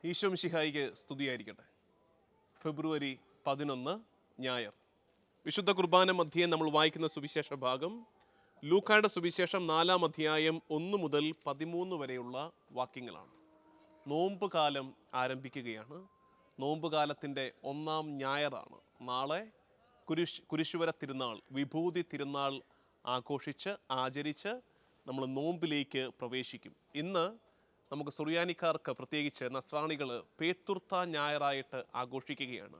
ഈശോ മിശിഹായിക്ക് സ്തുതിയായിരിക്കട്ടെ. ഫെബ്രുവരി 11 ഞായർ. വിശുദ്ധ കുർബാന മധ്യേ നമ്മൾ വായിക്കുന്ന സുവിശേഷ ഭാഗം ലൂക്കായുടെ സുവിശേഷം 4-ാം അധ്യായം 1 മുതൽ 13 വരെയുള്ള വാക്യങ്ങളാണ്. നോമ്പ് കാലം ആരംഭിക്കുകയാണ്. നോമ്പ് കാലത്തിൻ്റെ 1-ാം ഞായറാണ്. നാളെ കുരിശുവര തിരുനാൾ, വിഭൂതി തിരുനാൾ ആഘോഷിച്ച് ആചരിച്ച് നമ്മൾ നോമ്പിലേക്ക് പ്രവേശിക്കും. ഇന്ന് നമുക്ക് സുറിയാനിക്കാർക്ക്, പ്രത്യേകിച്ച് നസ്രാണികൾ, പേത്തുർത്ത ഞായറായിട്ട് ആഘോഷിക്കുകയാണ്.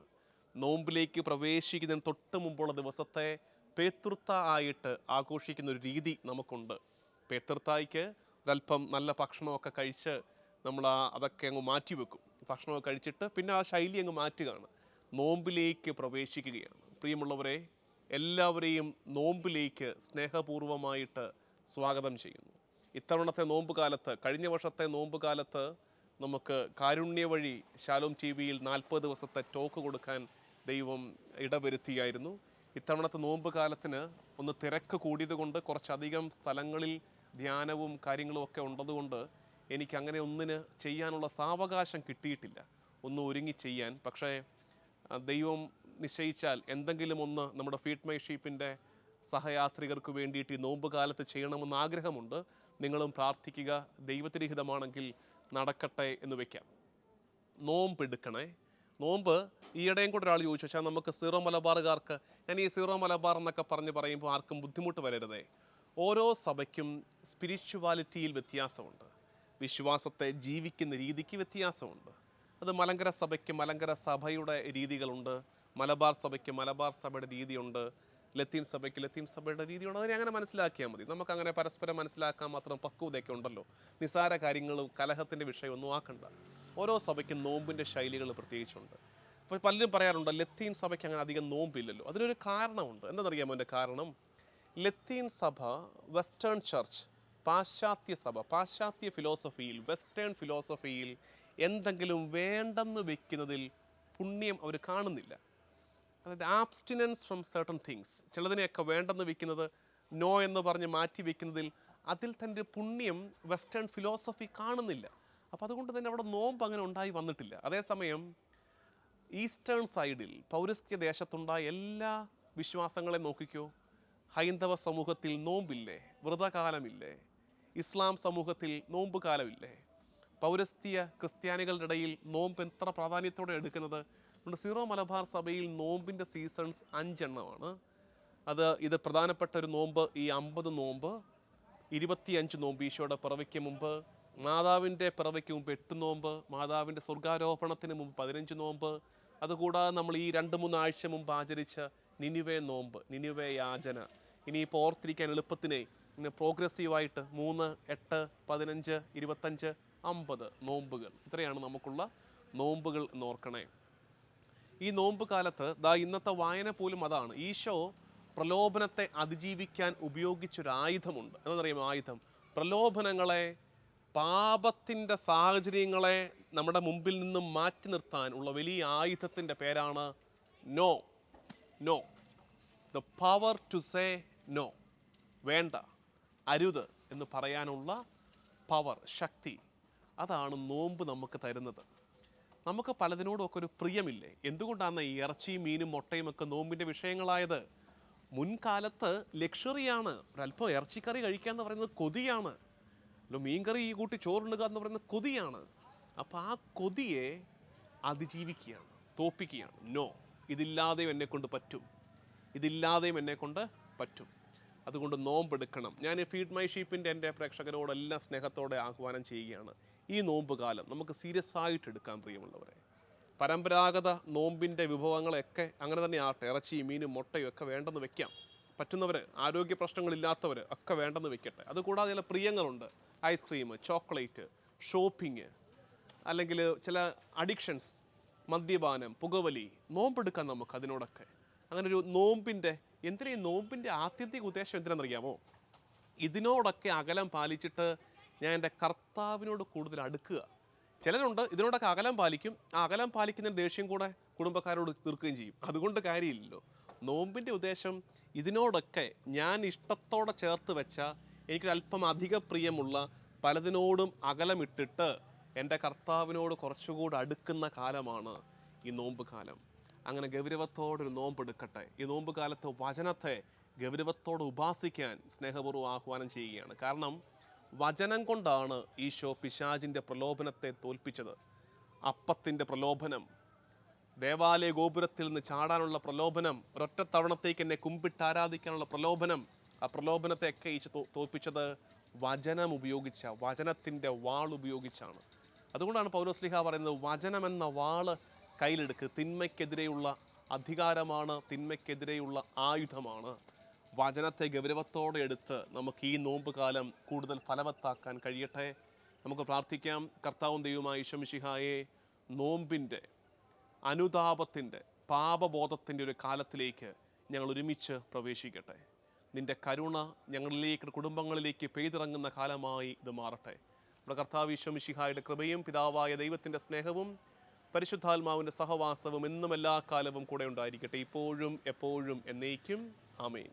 നോമ്പിലേക്ക് പ്രവേശിക്കുന്നതിന് തൊട്ട് മുമ്പുള്ള ദിവസത്തെ പേത്തുർത്ത ആയിട്ട് ആഘോഷിക്കുന്ന ഒരു രീതി നമുക്കുണ്ട്. പേത്തുർത്തായ്ക്ക് ഒരല്പം നല്ല ഭക്ഷണമൊക്കെ കഴിച്ച് നമ്മൾ അതൊക്കെ അങ്ങ് മാറ്റിവെക്കും. ഭക്ഷണമൊക്കെ കഴിച്ചിട്ട് പിന്നെ ആ ശൈലി അങ്ങ് മാറ്റുകയാണ്. നോമ്പിലേക്ക് പ്രവേശിക്കുകയാണ്. പ്രിയമുള്ളവരെ, എല്ലാവരെയും നോമ്പിലേക്ക് സ്നേഹപൂർവമായിട്ട് സ്വാഗതം ചെയ്യുന്നു. ഇത്തവണത്തെ നോമ്പ് കാലത്ത്, കഴിഞ്ഞ വർഷത്തെ നോമ്പ് കാലത്ത് നമുക്ക് കാരുണ്യ വഴി ശാലോം ടി വിയിൽ 40 ദിവസത്തെ ടോക്ക് കൊടുക്കാൻ ദൈവം ഇടവരുത്തിയായിരുന്നു. ഇത്തവണത്തെ നോമ്പ് കാലത്തിന് ഒന്ന് തിരക്ക് കൂടിയത് കൊണ്ട്, കുറച്ചധികം സ്ഥലങ്ങളിൽ ധ്യാനവും കാര്യങ്ങളും ഒക്കെ ഉള്ളതുകൊണ്ട് എനിക്ക് അങ്ങനെ ഒന്നിന് ചെയ്യാനുള്ള സാവകാശം കിട്ടിയിട്ടില്ല, ഒന്ന് ഒരുങ്ങി ചെയ്യാൻ. പക്ഷേ ദൈവം നിശ്ചയിച്ചാൽ എന്തെങ്കിലും ഒന്ന് നമ്മുടെ ഫീഡ് മൈ ഷീപ്പിൻ്റെ സഹയാത്രികർക്ക് വേണ്ടിയിട്ട് ഈ നോമ്പ് കാലത്ത് ചെയ്യണമെന്ന് ആഗ്രഹമുണ്ട്. നിങ്ങളും പ്രാർത്ഥിക്കുക. ദൈവത്തിന് ഹിതമാണെങ്കിൽ നടക്കട്ടെ എന്ന് വയ്ക്കാം. നോമ്പ് എടുക്കണേ. നോമ്പ് ഈയിടെയും കൂടെ ഒരാൾ ചോദിച്ചു, പക്ഷേ നമുക്ക് സീറോ മലബാറുകാർക്ക്, ഞാൻ ഈ സീറോ മലബാർ എന്നൊക്കെ പറയുമ്പോൾ ആർക്കും ബുദ്ധിമുട്ട് വരരുതേ. ഓരോ സഭയ്ക്കും സ്പിരിച്വാലിറ്റിയിൽ വ്യത്യാസമുണ്ട്, വിശ്വാസത്തെ ജീവിക്കുന്ന രീതിക്ക് വ്യത്യാസമുണ്ട്. അത് മലങ്കര സഭയ്ക്ക് മലങ്കര സഭയുടെ രീതികളുണ്ട്, മലബാർ സഭയ്ക്ക് മലബാർ സഭയുടെ രീതിയുണ്ട്, ലത്തീൻ സഭയ്ക്ക് ലത്തീൻ സഭയുടെ രീതിയുണ്ട്. അതിനെ അങ്ങനെ മനസ്സിലാക്കിയാൽ മതി. നമുക്കങ്ങനെ പരസ്പരം മനസ്സിലാക്കാൻ മാത്രം പക്വതയൊക്കെ ഉണ്ടല്ലോ. നിസാര കാര്യങ്ങളും കലഹത്തിൻ്റെ വിഷയമൊന്നും ആക്കണ്ട. ഓരോ സഭയ്ക്കും നോമ്പിൻ്റെ ശൈലികൾ പ്രത്യേകിച്ചുണ്ട്. അപ്പോൾ പലരും പറയാറുണ്ട് ലത്തീൻ സഭയ്ക്ക് അങ്ങനെ അധികം നോമ്പില്ലല്ലോ. അതിനൊരു കാരണമുണ്ട്. എന്താണെന്നറിയാമോ എൻ്റെ കാരണം? ലത്തീൻ സഭ, വെസ്റ്റേൺ ചർച്ച്, പാശ്ചാത്യ സഭ, പാശ്ചാത്യ ഫിലോസഫിയിൽ, വെസ്റ്റേൺ ഫിലോസഫിയിൽ എന്തെങ്കിലും വേണ്ടെന്ന് വെക്കുന്നതിൽ പുണ്യം അവർ കാണുന്നില്ല. അതായത് ആബ്സ്റ്റിനൻസ് ഫ്രം സർട്ടൺ തിങ്സ്, ചിലതിനെയൊക്കെ വേണ്ടെന്ന് വെക്കുന്നത്, നോ എന്ന് പറഞ്ഞ് മാറ്റി വെക്കുന്നതിൽ, അതിൽ തൻ്റെ പുണ്യം വെസ്റ്റേൺ ഫിലോസഫി കാണുന്നില്ല. അപ്പോൾ അതുകൊണ്ട് തന്നെ അവിടെ നോമ്പ് അങ്ങനെ ഉണ്ടായി വന്നിട്ടില്ല. അതേസമയം ഈസ്റ്റേൺ സൈഡിൽ, പൗരസ്ത്യ ദേശത്തുണ്ടായ എല്ലാ വിശ്വാസങ്ങളെ നോക്കിക്കോ. ഹൈന്ദവ സമൂഹത്തിൽ നോമ്പില്ലേ? വ്രതകാലമില്ലേ? ഇസ്ലാം സമൂഹത്തിൽ നോമ്പ് കാലമില്ലേ? പൗരസ്ത്യ ക്രിസ്ത്യാനികളുടെ ഇടയിൽ നോമ്പ് എത്ര പ്രാധാന്യത്തോടെ എടുക്കുന്നത്? നമ്മുടെ സീറോ മലബാർ സഭയിൽ നോമ്പിൻ്റെ സീസൺസ് 5 എണ്ണമാണ്. ഇത് പ്രധാനപ്പെട്ട ഒരു നോമ്പ് ഈ 50 നോമ്പ്, 25 നോമ്പ് ഈശോയുടെ പിറവിക്ക് മുമ്പ്, മാതാവിൻ്റെ പിറവിക്ക് മുമ്പ് 8 നോമ്പ്, മാതാവിൻ്റെ സ്വർഗാരോപണത്തിന് മുമ്പ് 15 നോമ്പ്, അതുകൂടാതെ നമ്മൾ ഈ 2-3 ആഴ്ച മുമ്പ് ആചരിച്ച നിനിവേ നോമ്പ്, നിനിവേ യാചന. ഇനിയിപ്പോൾ ഓർത്തിരിക്കാൻ എളുപ്പത്തിനെ പ്രോഗ്രസീവായിട്ട് 3, 8, 15, 25, 50 നോമ്പുകൾ. ഇത്രയാണ് നമുക്കുള്ള നോമ്പുകൾ എന്നോർക്കണേ. ഈ നോമ്പ് കാലത്ത് ഇന്നത്തെ വായന പോലും അതാണ്. ഈശോ പ്രലോഭനത്തെ അതിജീവിക്കാൻ ഉപയോഗിച്ചൊരായുധമുണ്ട്. എന്നറിയാമോ ആയുധം? പ്രലോഭനങ്ങളെ, പാപത്തിൻ്റെ സാഹചര്യങ്ങളെ നമ്മുടെ മുമ്പിൽ നിന്നും മാറ്റി നിർത്താൻ ഉള്ള വലിയ ആയുധത്തിൻ്റെ പേരാണ് no. No, the power to say no. വേണ്ട, അരുത് എന്ന് പറയാനുള്ള പവർ, ശക്തി, അതാണ് നോമ്പ് നമുക്ക് തരുന്നത്. നമുക്ക് പലതിനോടൊക്കെ ഒരു പ്രിയമില്ലേ? എന്തുകൊണ്ടാണ് ഈ ഇറച്ചിയും മീനും മുട്ടയും ഒക്കെ നോമ്പിൻ്റെ വിഷയങ്ങളായത്? മുൻകാലത്ത് ലക്ഷറിയാണ്. ഒരല്പം ഇറച്ചിക്കറി കഴിക്കുക എന്ന് പറയുന്നത് കൊതിയാണ്. മീൻകറി ഈ കൂട്ടി ചോറുണ്ണുക എന്ന് പറയുന്നത് കൊതിയാണ്. അപ്പോൾ ആ കൊതിയെ അതിജീവിക്കുകയാണ്, തോപ്പിക്കുകയാണ്. നോ, ഇതില്ലാതെയും എന്നെക്കൊണ്ട് പറ്റും, ഇതില്ലാതെയും എന്നെക്കൊണ്ട് പറ്റും. അതുകൊണ്ട് നോമ്പെടുക്കണം. ഞാൻ ഫീഡ് മൈ ഷീപ്പിൻ്റെ എൻ്റെ പ്രേക്ഷകരോടെല്ലാം സ്നേഹത്തോടെ ആഹ്വാനം ചെയ്യുകയാണ്. ഈ നോമ്പ് കാലം നമുക്ക് സീരിയസ് ആയിട്ട് എടുക്കാൻ, പ്രിയമുള്ളവരെ. പരമ്പരാഗത നോമ്പിൻ്റെ വിഭവങ്ങളൊക്കെ അങ്ങനെ തന്നെ ആട്ടെ, ഇറച്ചിയും മീനും മുട്ടയും ഒക്കെ വേണ്ടെന്ന് വെക്കാം. പറ്റുന്നവർ, ആരോഗ്യ പ്രശ്നങ്ങളില്ലാത്തവർ ഒക്കെ വേണ്ടെന്ന് വെക്കട്ടെ. അതുകൂടാതെ ചില പ്രിയങ്ങളുണ്ട്. ഐസ്ക്രീം, ചോക്ലേറ്റ്, ഷോപ്പിംഗ്, അല്ലെങ്കിൽ ചില അഡിക്ഷൻസ്, മദ്യപാനം, പുകവലി. നോമ്പെടുക്കാം നമുക്ക് അതിനോടൊക്കെ. അങ്ങനെ ഒരു നോമ്പിൻ്റെ, എന്തിനാ ഈ നോമ്പിൻ്റെ ആത്യന്തിക ഉദ്ദേശം എന്തിനാണെന്നറിയാമോ? ഇതിനോടൊക്കെ അകലം പാലിച്ചിട്ട് ഞാൻ എൻ്റെ കർത്താവിനോട് കൂടുതൽ അടുക്കുക. ചിലരുണ്ട് ഇതിനോടൊക്കെ അകലം പാലിക്കും, ആ അകലം പാലിക്കുന്ന ദേഷ്യം കൂടെ കുടുംബക്കാരോട് തീർക്കുകയും ചെയ്യും. അതുകൊണ്ട് കാര്യമില്ലല്ലോ. നോമ്പിൻ്റെ ഉദ്ദേശം ഇതിനോടൊക്കെ ഞാൻ ഇഷ്ടത്തോടെ ചേർത്ത് വെച്ച, എനിക്കൊരല്പം അധിക പ്രിയമുള്ള പലതിനോടും അകലമിട്ടിട്ട് എൻ്റെ കർത്താവിനോട് കുറച്ചുകൂടി അടുക്കുന്ന കാലമാണ് ഈ നോമ്പ് കാലം. അങ്ങനെ ഗൗരവത്തോടൊരു നോമ്പെടുക്കട്ടെ. ഈ നോമ്പ് കാലത്ത് വചനത്തെ ഗൗരവത്തോടെ ഉപാസിക്കാൻ സ്നേഹപൂർവ്വം ആഹ്വാനം ചെയ്യുകയാണ്. കാരണം വചനം കൊണ്ടാണ് ഈശോ പിശാചിൻ്റെ പ്രലോഭനത്തെ തോൽപ്പിച്ചത്. അപ്പത്തിൻ്റെ പ്രലോഭനം, ദേവാലയ ഗോപുരത്തിൽ നിന്ന് ചാടാനുള്ള പ്രലോഭനം, ഒരൊറ്റ തവണത്തേക്ക് എന്നെ കുമ്പിട്ട് ആരാധിക്കാനുള്ള പ്രലോഭനം, ആ പ്രലോഭനത്തെയൊക്കെ ഈശോ തോൽപ്പിച്ചത് വചനം ഉപയോഗിച്ച, വചനത്തിൻ്റെ വാൾ ഉപയോഗിച്ചാണ്. അതുകൊണ്ടാണ് പൗലോസ്ലീഹ പറയുന്നത്, വചനമെന്ന വാള് കയ്യിലെടുക്ക്. തിന്മയ്ക്കെതിരെയുള്ള അധികാരമാണ്, തിന്മയ്ക്കെതിരെയുള്ള ആയുധമാണ്. വചനത്തെ ഗൗരവത്തോടെ എടുത്ത് നമുക്ക് ഈ നോമ്പ് കാലം കൂടുതൽ ഫലവത്താക്കാൻ കഴിയട്ടെ. നമുക്ക് പ്രാർത്ഥിക്കാം. കർത്താവും ദൈവമായ ഈശോ മിശിഹായെ, നോമ്പിൻ്റെ, അനുതാപത്തിൻ്റെ, പാപബോധത്തിൻ്റെ ഒരു കാലത്തിലേക്ക് ഞങ്ങൾ ഒരുമിച്ച് പ്രവേശിക്കട്ടെ. നിൻ്റെ കരുണ ഞങ്ങളിലേക്ക്, കുടുംബങ്ങളിലേക്ക് പെയ്തിറങ്ങുന്ന കാലമായി ഇത് മാറട്ടെ. നമ്മുടെ കർത്താവ് ഈശോ മിശിഹായുടെ കൃപയും പിതാവായ ദൈവത്തിൻ്റെ സ്നേഹവും പരിശുദ്ധാത്മാവിൻ്റെ സഹവാസവും എന്നും എല്ലാ കാലവും കൂടെ ഉണ്ടായിരിക്കട്ടെ, ഇപ്പോഴും എപ്പോഴും എന്നേക്കും. ആമേൻ.